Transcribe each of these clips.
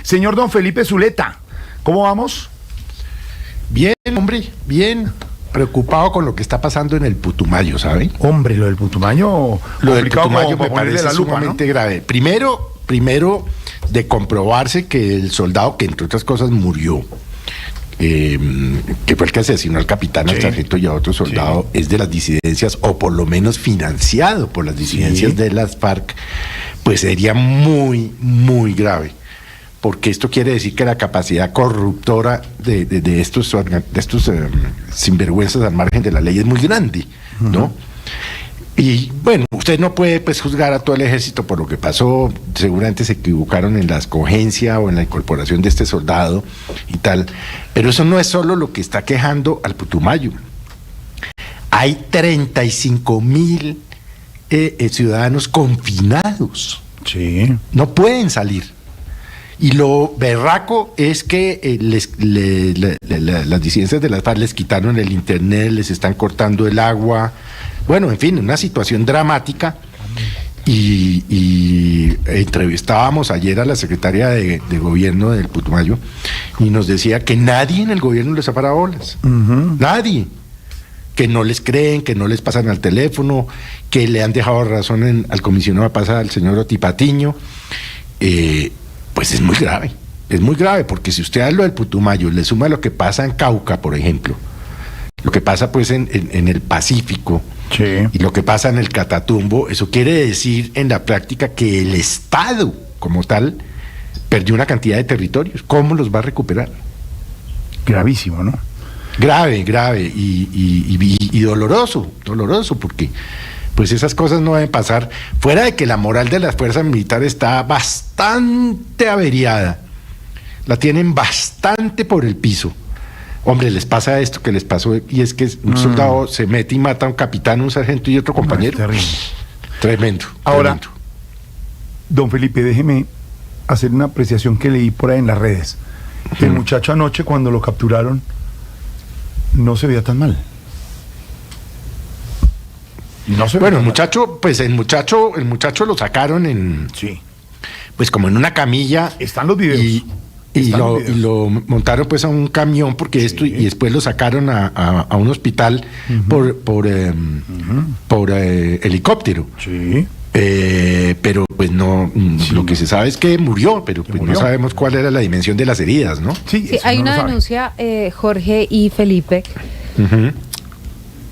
Señor don Felipe Zuleta, ¿cómo vamos? Bien, hombre, bien. Preocupado con lo que está pasando en el Putumayo, ¿sabe? Hombre, lo del Putumayo, Lo del Putumayo me ponerle parece sumamente grave. Primero, de comprobarse que el soldado que entre otras cosas murió, que fue el que asesinó al capitán, al sargento y a otro soldado, es de las disidencias, o por lo menos financiado por las disidencias de las FARC, pues sería muy, muy grave. Porque esto quiere decir que la capacidad corruptora de estos sinvergüenzas al margen de la ley es muy grande, ¿no? Y bueno, usted no puede pues juzgar a todo el ejército por lo que pasó, seguramente se equivocaron en la escogencia o en la incorporación de este soldado y tal, pero eso no es solo lo que está quejando al Putumayo. Hay 35,000 ciudadanos confinados, no pueden salir. Y lo berraco es que las disidencias de las FARC les quitaron el internet, les están cortando el agua, bueno, en fin, una situación dramática. Y entrevistábamos ayer a la secretaria de gobierno del Putumayo y nos decía que nadie en el gobierno les ha parado bolas, nadie, que no les creen, que no les pasan al teléfono, que le han dejado razón al comisionado de paz, al señor Otipatiño. Pues es muy grave, porque si usted a lo del Putumayo le suma lo que pasa en Cauca, por ejemplo, lo que pasa pues en el Pacífico, y lo que pasa en el Catatumbo, eso quiere decir en la práctica que el Estado como tal perdió una cantidad de territorios. ¿Cómo los va a recuperar? Gravísimo, ¿no? Grave y doloroso, porque pues esas cosas no deben pasar, fuera de que la moral de las fuerzas militares está bastante averiada, la tienen bastante por el piso. Hombre, les pasa esto que les pasó, y es que un soldado se mete y mata a un capitán, un sargento y otro compañero. Tremendo. Ahora, don Felipe, déjeme hacer una apreciación que leí por ahí en las redes. El muchacho anoche, cuando lo capturaron, no se veía tan mal. Bueno, el muchacho lo sacaron pues como en una camilla. Están los videos. Y lo montaron pues a un camión, porque y después lo sacaron a un hospital por helicóptero. Pero pues no, lo que se sabe es que murió, pero pues no sabemos cuál era la dimensión de las heridas, ¿no? Sí, hay una denuncia, Jorge y Felipe,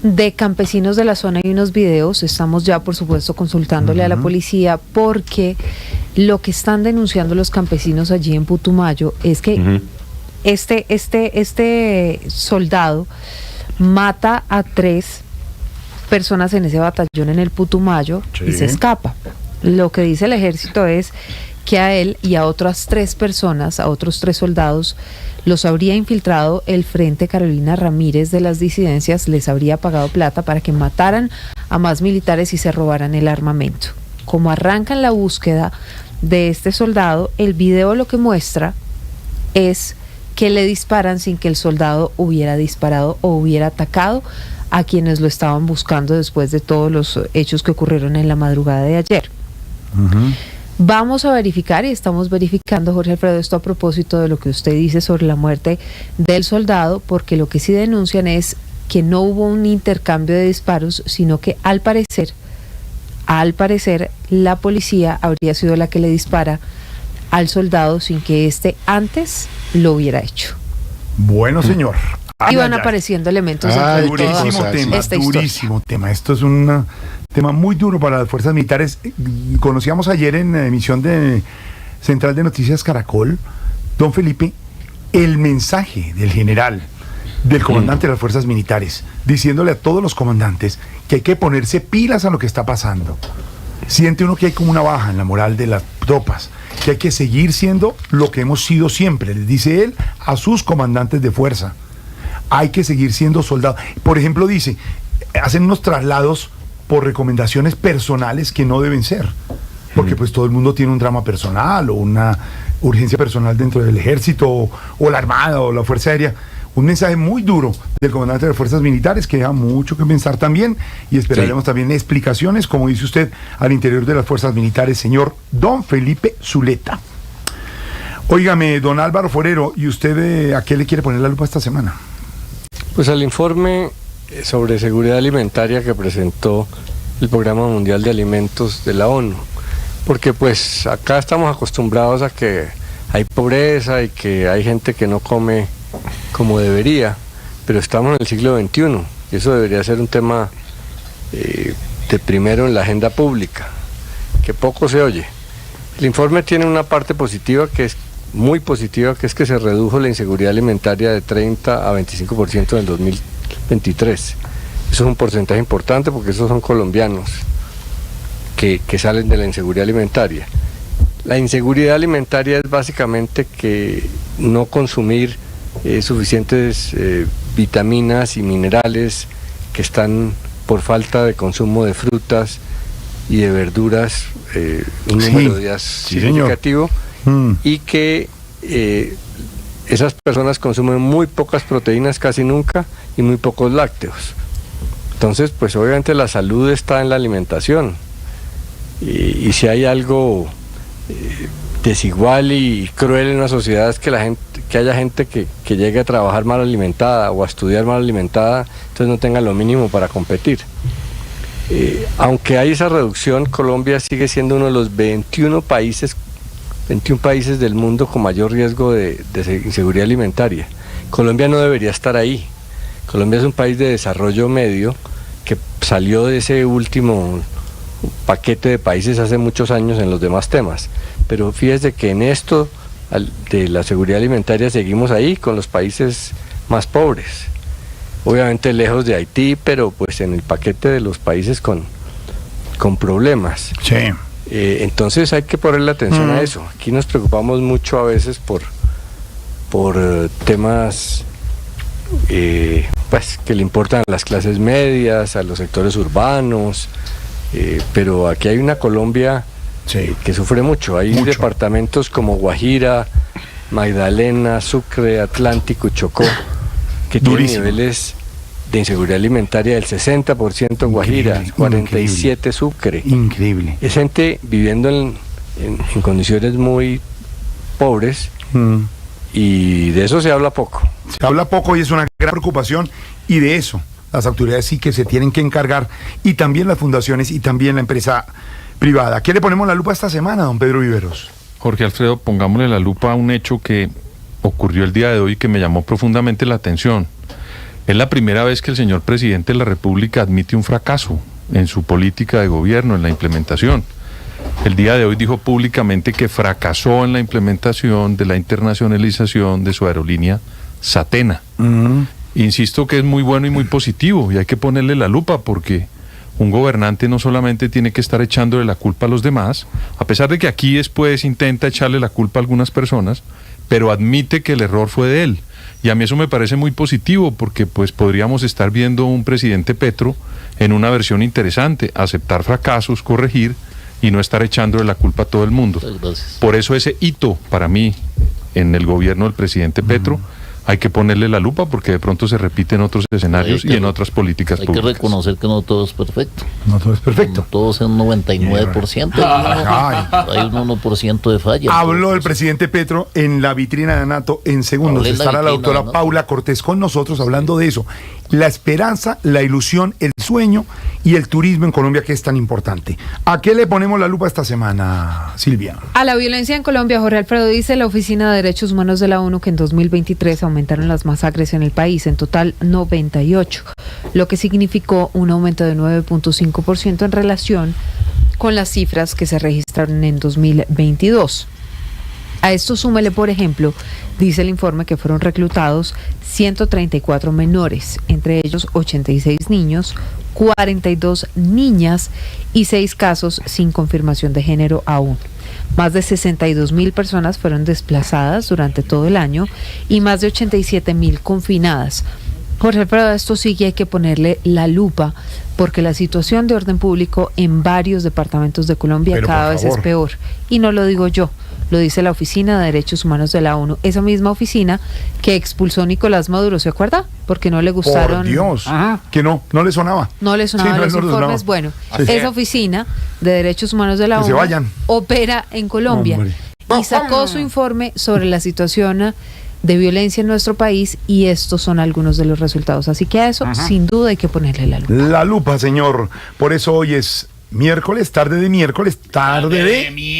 de campesinos de la zona. Hay unos videos, estamos ya por supuesto consultándole a la policía, porque lo que están denunciando los campesinos allí en Putumayo es que este soldado mata a 3 personas en ese batallón en el Putumayo y se escapa. Lo que dice el ejército es que a él y a otras 3 personas, a otros 3 soldados, los habría infiltrado el Frente Carolina Ramírez de las disidencias, les habría pagado plata para que mataran a más militares y se robaran el armamento. Como arrancan la búsqueda de este soldado, el video lo que muestra es que le disparan sin que el soldado hubiera disparado o hubiera atacado a quienes lo estaban buscando después de todos los hechos que ocurrieron en la madrugada de ayer. Vamos a verificar, y estamos verificando, Jorge Alfredo, esto a propósito de lo que usted dice sobre la muerte del soldado, porque lo que sí denuncian es que no hubo un intercambio de disparos, sino que al parecer la policía habría sido la que le dispara al soldado sin que éste antes lo hubiera hecho. Bueno, señor. Y van apareciendo elementos durísimo tema. Esto es un tema muy duro para las fuerzas militares. Conocíamos ayer en la emisión de Central de Noticias Caracol, don Felipe, el mensaje del general, del comandante de las fuerzas militares, diciéndole a todos los comandantes que hay que ponerse pilas a lo que está pasando. Siente uno que hay como una baja en la moral de las tropas, que hay que seguir siendo lo que hemos sido siempre, les dice él a sus comandantes de fuerza. Hay que seguir siendo soldados. Por ejemplo, dice, hacen unos traslados por recomendaciones personales que no deben ser, porque pues todo el mundo tiene un drama personal o una urgencia personal dentro del ejército o la armada o la fuerza aérea. Un mensaje muy duro del comandante de las fuerzas militares que deja mucho que pensar también, y esperaremos también explicaciones, como dice usted, al interior de las fuerzas militares, señor don Felipe Zuleta. Óigame, don Álvaro Forero, ¿y usted a qué le quiere poner la lupa esta semana? Pues al informe sobre seguridad alimentaria que presentó el Programa Mundial de Alimentos de la ONU, porque pues acá estamos acostumbrados a que hay pobreza y que hay gente que no come como debería, pero estamos en el siglo XXI y eso debería ser un tema de primero en la agenda pública, que poco se oye. El informe tiene una parte positiva que es muy positiva, que es que se redujo la inseguridad alimentaria de 30 a 25% en el 2023. Eso es un porcentaje importante porque esos son colombianos que salen de la inseguridad alimentaria. La inseguridad alimentaria es básicamente que no consumir suficientes vitaminas y minerales que están por falta de consumo de frutas y de verduras, un número de días significativo, y que esas personas consumen muy pocas proteínas, casi nunca, y muy pocos lácteos. Entonces, pues obviamente la salud está en la alimentación, y si hay algo desigual y cruel en una sociedad es que haya gente que llegue a trabajar mal alimentada o a estudiar mal alimentada, entonces no tenga lo mínimo para competir. Aunque hay esa reducción, Colombia sigue siendo uno de los 21 países del mundo con mayor riesgo de inseguridad alimentaria. Colombia no debería estar ahí. Colombia es un país de desarrollo medio que salió de ese último paquete de países hace muchos años en los demás temas. Pero fíjese que en esto de la seguridad alimentaria seguimos ahí con los países más pobres. Obviamente lejos de Haití, pero pues en el paquete de los países con problemas. Sí. Entonces hay que ponerle atención a eso. Aquí nos preocupamos mucho a veces por temas pues que le importan a las clases medias, a los sectores urbanos, pero aquí hay una Colombia que sufre mucho. Hay departamentos como Guajira, Magdalena, Sucre, Atlántico y Chocó que tienen niveles de inseguridad alimentaria del 60% en Guajira, 47% Sucre. Increíble. Es gente viviendo en condiciones muy pobres, y de eso se habla poco. Se habla poco y es una gran preocupación, y de eso las autoridades sí que se tienen que encargar, y también las fundaciones y también la empresa privada. ¿Qué le ponemos la lupa esta semana, don Pedro Viveros? Jorge Alfredo, pongámosle la lupa a un hecho que ocurrió el día de hoy que me llamó profundamente la atención. Es la primera vez que el señor presidente de la República admite un fracaso en su política de gobierno, en la implementación. El día de hoy dijo públicamente que fracasó en la implementación de la internacionalización de su aerolínea Satena. Insisto que es muy bueno y muy positivo, y hay que ponerle la lupa, porque un gobernante no solamente tiene que estar echándole la culpa a los demás, a pesar de que aquí después intenta echarle la culpa a algunas personas, pero admite que el error fue de él. Y a mí eso me parece muy positivo, porque pues podríamos estar viendo un presidente Petro en una versión interesante, aceptar fracasos, corregir y no estar echándole la culpa a todo el mundo. Por eso ese hito para mí en el gobierno del presidente Petro hay que ponerle la lupa, porque de pronto se repite en otros escenarios y en otras políticas públicas. Hay que reconocer que no todo es perfecto. No todo es perfecto. No todo es un 99%. Hay un 1% de falla. Habló el presidente Petro en la vitrina de Anato. En segundos estará la doctora Paula Cortés con nosotros hablando de eso. La esperanza, la ilusión, el sueño y el turismo en Colombia, que es tan importante. ¿A qué le ponemos la lupa esta semana, Silvia? A la violencia en Colombia. Jorge Alfredo, dice la Oficina de Derechos Humanos de la ONU que en 2023 aumentaron las masacres en el país, en total 98, lo que significó un aumento de 9.5% en relación con las cifras que se registraron en 2022. A esto súmele, por ejemplo, dice el informe que fueron reclutados 134 menores, entre ellos 86 niños, 42 niñas y 6 casos sin confirmación de género aún. Más de 62.000 personas fueron desplazadas durante todo el año y más de 87.000 confinadas. Jorge Alfredo, a esto sí que hay que ponerle la lupa, porque la situación de orden público en varios departamentos de Colombia cada vez es peor. Y no lo digo yo, lo dice la Oficina de Derechos Humanos de la ONU, esa misma oficina que expulsó Nicolás Maduro, ¿se acuerda? Porque no le gustaron. Por Dios, que no le sonaba. No le sonaban los informes. Bueno, esa Oficina de Derechos Humanos de la ONU opera en Colombia. y sacó su informe sobre la situación de violencia en nuestro país, y estos son algunos de los resultados. Así que a eso, sin duda, hay que ponerle la lupa. La lupa, señor. Por eso hoy es miércoles, tarde de